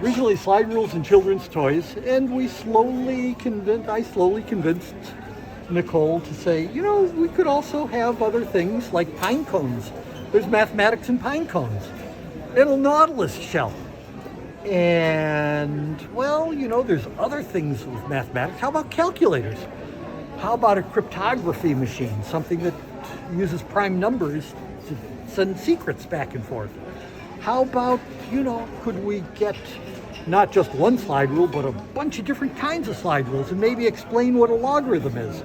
originally slide rules and children's toys, and I slowly convinced Nicole to say, you know, we could also have other things like pine cones. There's mathematics in pine cones, and a nautilus shell. And, well, you know, there's other things with mathematics. How about calculators? How about a cryptography machine, something that uses prime numbers to send secrets back and forth? How about, you know, could we get not just one slide rule, but a bunch of different kinds of slide rules and maybe explain what a logarithm is?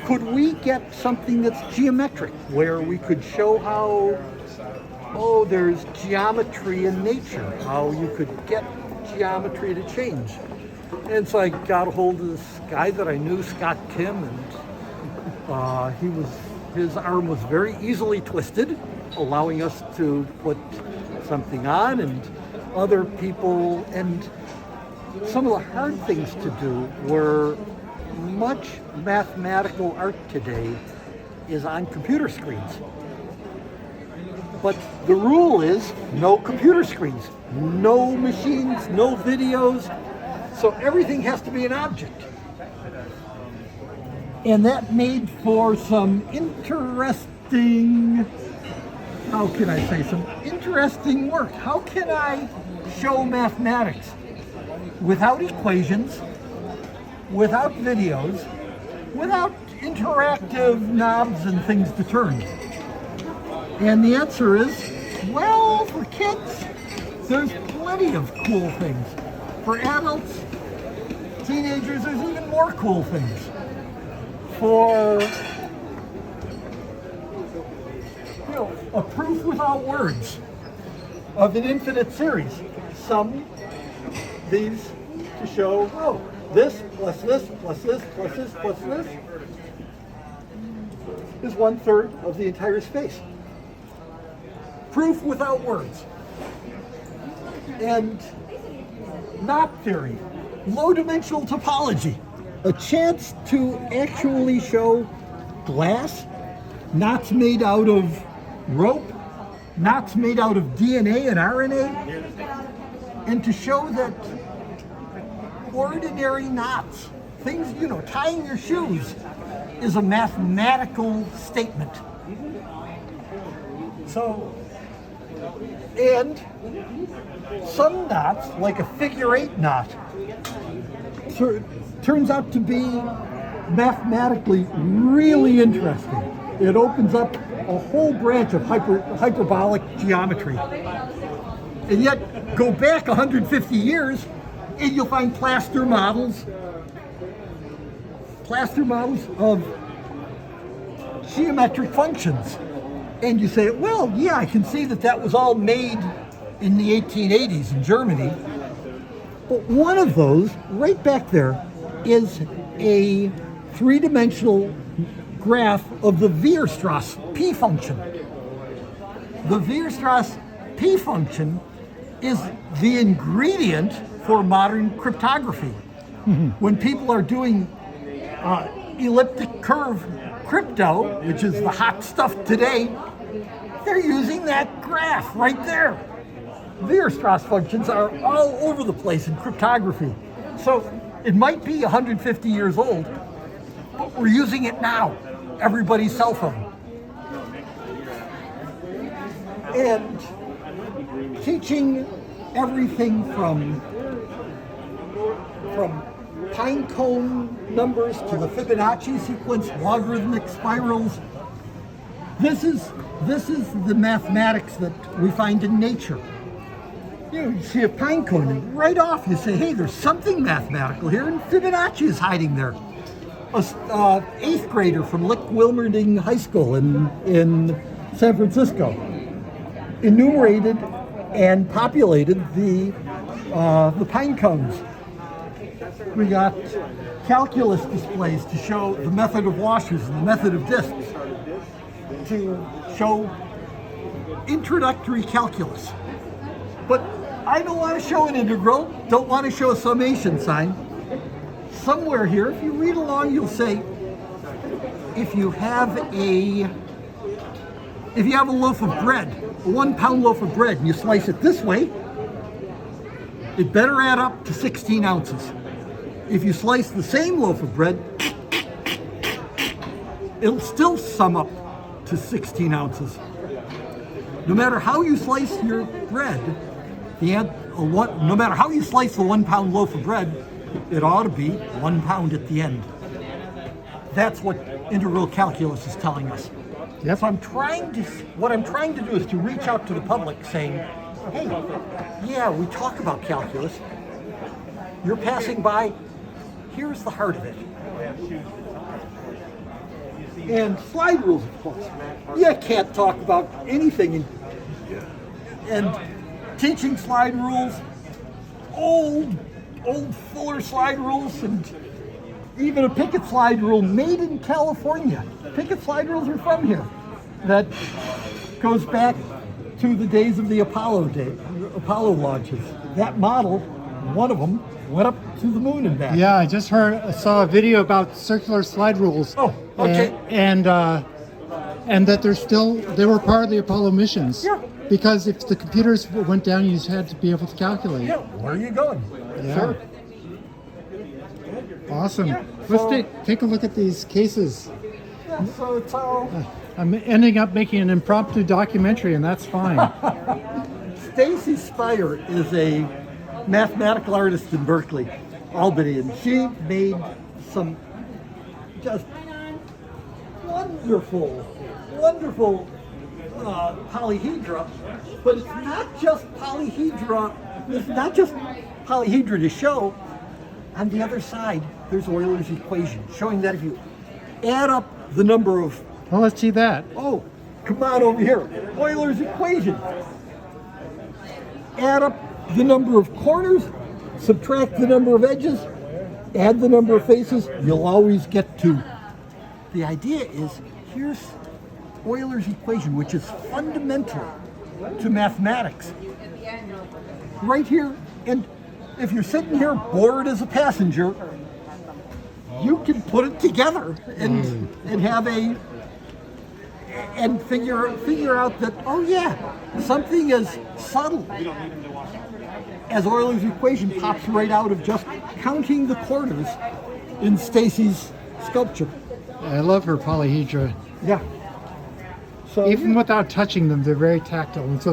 Could we get something that's geometric, where we could show how, there's geometry in nature, how you could get geometry to change? And so I got a hold of this guy that I knew, Scott Kim, and his arm was very easily twisted, allowing us to put something on, and other people. And some of the hard things to do were, much mathematical art today is on computer screens. But the rule is no computer screens, no machines, no videos. So everything has to be an object. And that made for some interesting work. How can I show mathematics without equations, without videos, without interactive knobs and things to turn? And the answer is, well, for kids, there's plenty of cool things. For adults, teenagers, there's even more cool things. For, you know, a proof without words of an infinite series. These to show, this plus this plus this plus this plus this is 1/3 of the entire space. Proof without words. And knot theory, low-dimensional topology, a chance to actually show glass, knots made out of rope, knots made out of DNA and RNA, and to show that ordinary knots, things, you know, tying your shoes, is a mathematical statement. So, and some knots, like a figure-8 knot, turns out to be mathematically really interesting. It opens up a whole branch of hyperbolic geometry. And yet, go back 150 years, and you'll find plaster models of geometric functions. And you say, well, yeah, I can see that was all made in the 1880s in Germany. But one of those, right back there, is a three-dimensional graph of the Weierstrass P function. The Weierstrass P function is the ingredient for modern cryptography. When people are doing elliptic curve crypto, which is the hot stuff today, they're using that graph right there. Weierstrass functions are all over the place in cryptography. So it might be 150 years old, but we're using it now. Everybody's cell phone. And teaching everything from pine cone numbers to the Fibonacci sequence, logarithmic spirals. This is the mathematics that we find in nature. You see a pine cone, and right off you say, hey, there's something mathematical here, and Fibonacci is hiding there. A 8th grader from Lick Wilmerding High School in San Francisco enumerated and populated the pine cones. We got calculus displays to show the method of washers and the method of discs, to show introductory calculus. But I don't want to show an integral, don't want to show a summation sign. Somewhere here, if you read along, you'll say, if you have a loaf of bread, a 1 pound loaf of bread, and you slice it this way, it better add up to 16 ounces. If you slice the same loaf of bread, it'll still sum up to 16 ounces. No matter how you slice your bread, no matter how you slice the 1 pound loaf of bread, it ought to be 1 pound at the end. That's what integral calculus is telling us. Yep. So what I'm trying to do is to reach out to the public saying, hey, yeah, we talk about calculus. You're passing by, here's the heart of it. And slide rules, of course. You can't talk about anything. And teaching slide rules, old Fuller slide rules, and even a Pickett slide rule made in California. Pickett slide rules are from here. That goes back to the days of the Apollo launches. That model, one of them, went up to the moon and back. Yeah, I saw a video about circular slide rules. Oh, okay. And that they were part of the Apollo missions. Yeah. Because if the computers went down, you just had to be able to calculate. Yeah, where are you going? Yeah. Sure. Awesome. Yeah, Let's take a look at these cases. Yeah, so it's all... I'm ending up making an impromptu documentary, and that's fine. Stacy Spire is a mathematical artist in Berkeley, Albany, and she made some just wonderful polyhedra, but it's not just polyhedra. It's not just polyhedra to show. On the other side, there's Euler's equation, showing that if you add up the number of... Well, let's see that. Oh, come on over here. Euler's equation. Add up the number of corners, subtract the number of edges, add the number of faces, you'll always get 2. The idea is, here's Euler's equation, which is fundamental to mathematics. Right here, and if you're sitting here bored as a passenger, you can put it together and figure out that, oh yeah, something as subtle as Euler's equation pops right out of just counting the corners in Stacy's sculpture. I love her polyhedra. Yeah. So even without touching them, they're very tactile. And so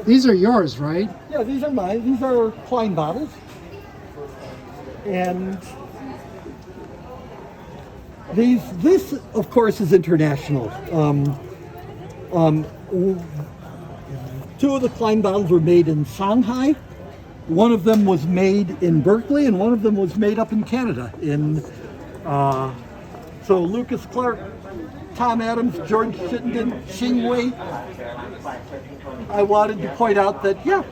these are yours, right? Yeah, these are mine. These are Klein Bottles. And this, of course, is international. 2 of the Klein Bottles were made in Shanghai. One of them was made in Berkeley, and one of them was made up in Canada. So Lucas Clark, Tom Adams, George Chittenden, Xing Wei. I wanted to point out that, yeah,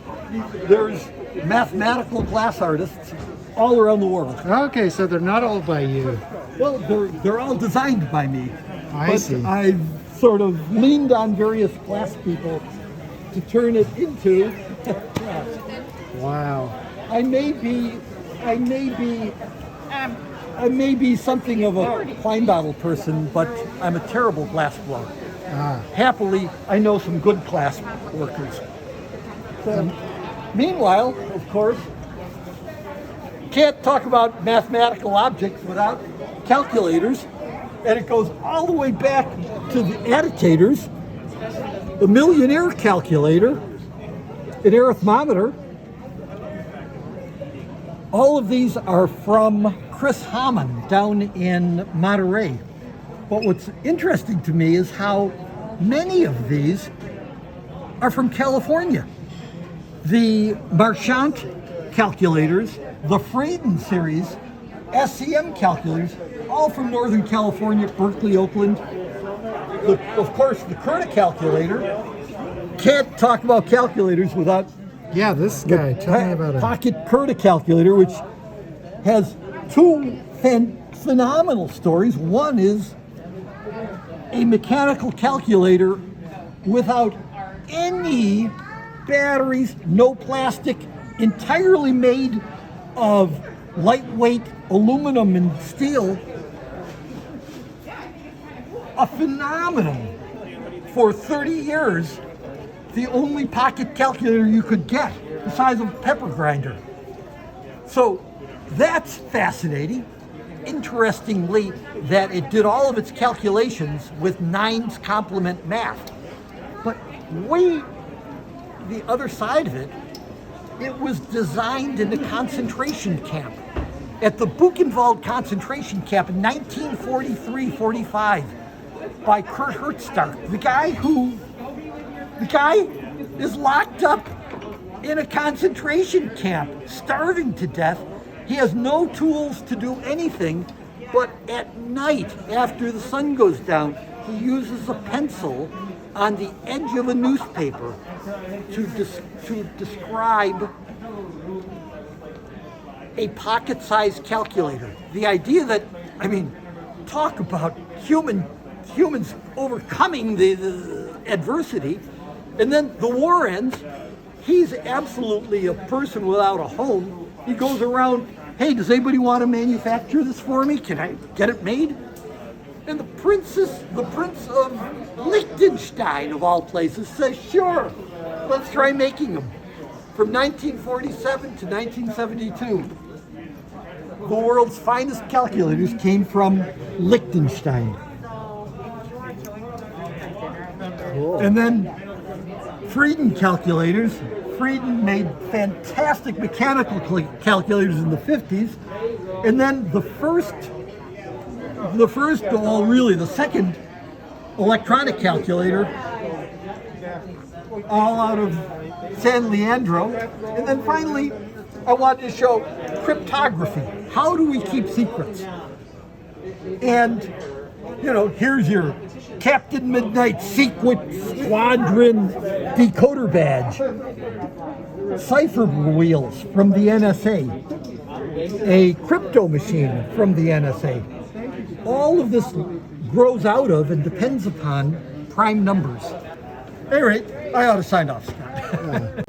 there's mathematical glass artists all around the world. Okay, so they're not all by you. Well, they're all designed by me. I see. I've sort of leaned on various glass people to turn it into glass. Wow. I may be something of a Klein bottle person, but I'm a terrible glass blower. Happily, I know some good glass workers. So, meanwhile, of course, can't talk about mathematical objects without calculators, and it goes all the way back to the annotators, the millionaire calculator, an arithmometer. All of these are from Chris Hamann down in Monterey. But what's interesting to me is how many of these are from California. The Marchant calculators, the Freyden series, SCM calculators, all from Northern California, Berkeley, Oakland. Of course, the Kurta calculator. Can't talk about calculators without this guy. Tell me about it. Pocket Kurta calculator, which has 2 phenomenal stories. One is a mechanical calculator without any batteries, no plastic, entirely made of lightweight aluminum and steel. A phenomenon. For 30 years, the only pocket calculator you could get, the size of a pepper grinder. So that's fascinating. Interestingly, that it did all of its calculations with 9's complement math. But way the other side of it, it was designed in a concentration camp. At the Buchenwald concentration camp in 1943-45 by Kurt Hertzstark, the guy is locked up in a concentration camp, starving to death. He has no tools to do anything, but at night, after the sun goes down, he uses a pencil on the edge of a newspaper to describe a pocket-sized calculator. The idea that, talk about humans overcoming the adversity, and then the war ends. He's absolutely a person without a home. He goes around, hey, does anybody want to manufacture this for me? Can I get it made? And the Prince of Liechtenstein, of all places, says, sure, let's try making them. From 1947 to 1972, the world's finest calculators came from Liechtenstein. Cool. And then Frieden calculators. Frieden made fantastic mechanical calculators in the 50s. And then the second electronic calculator, all out of San Leandro. And then finally, I wanted to show cryptography. How do we keep secrets? And, here's your Captain Midnight Secret Squadron decoder badge. Cipher wheels from the NSA. A crypto machine from the NSA. All of this grows out of and depends upon prime numbers. At any rate, I ought to sign off, Scott.